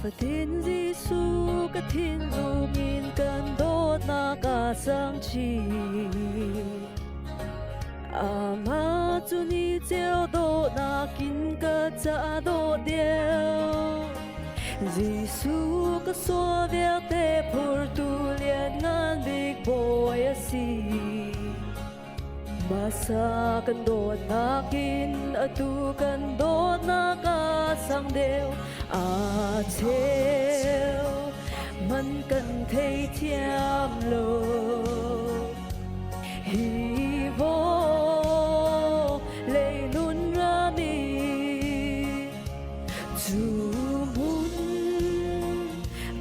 Phật Thiên Giêsu các thiên lu nghìn cơn đốt na cả sáng chi ama chu ni chiao đốt na kinh cả cha đốt điêu Giêsu các xóa việc tế phur tu liền ngàn big boy asi Masa kan đốt na kin atu kan đốt na cả sang đều à theo mình cần thấy thiam lô hi vô lệ nun ra mi dù muốn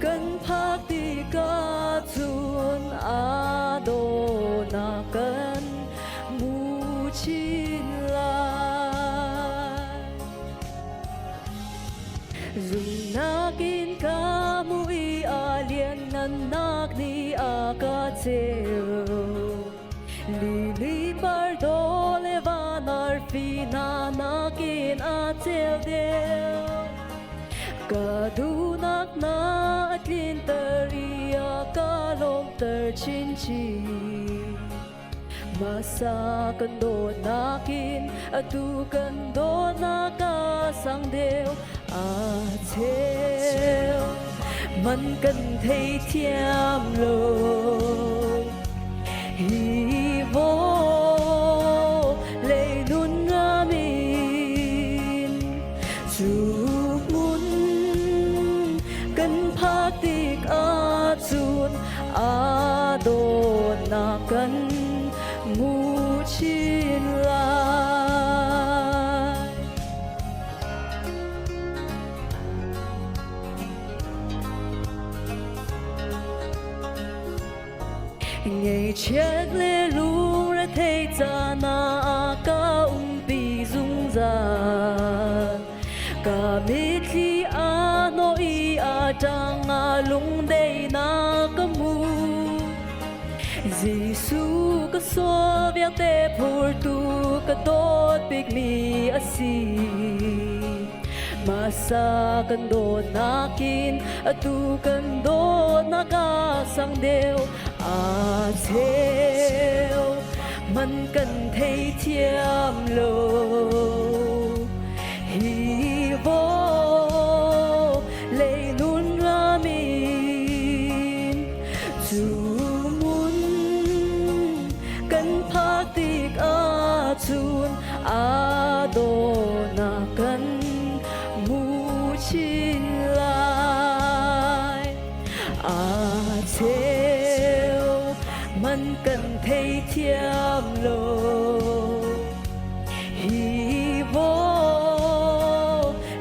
cần phát đi cả chuan à đô na cần mu chín lại dùng na kin ka mui a lian nan nak ni a ka cheo li li par do le vanar fi na na kin a cheo deo ka du nak na atlin taria ka lom tar chin chi Masa kan do na kin atu kan do na ka sang deo à theo mình cần thấy thiam lô hi vô lệ nun nga min dù muốn cần phát tích à chun à đô na cần mu chín lại ngày chết lê lu ra thấy cha na ca bi dung ra ca mít khi a noi a trang a lung đây na ca mu Giêsu ka so việc te phur tu ka tot big mi asi Masa kan do na kin atu kan do na ka sang deo à theo mình cần thấy thiam lô hi vô lệ nun ra min dù muốn cần phát tích à chun à đô na cần mu chín lại à theo mình cần thấy thiam lô hi vô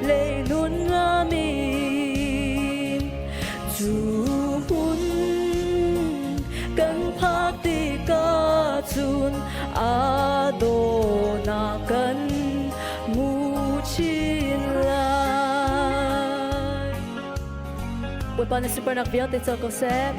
lệ nun ra min dù muốn cần phát tích cả chun à đô na cần mu chín lại buổi ban super nặc viết tới cho cô xem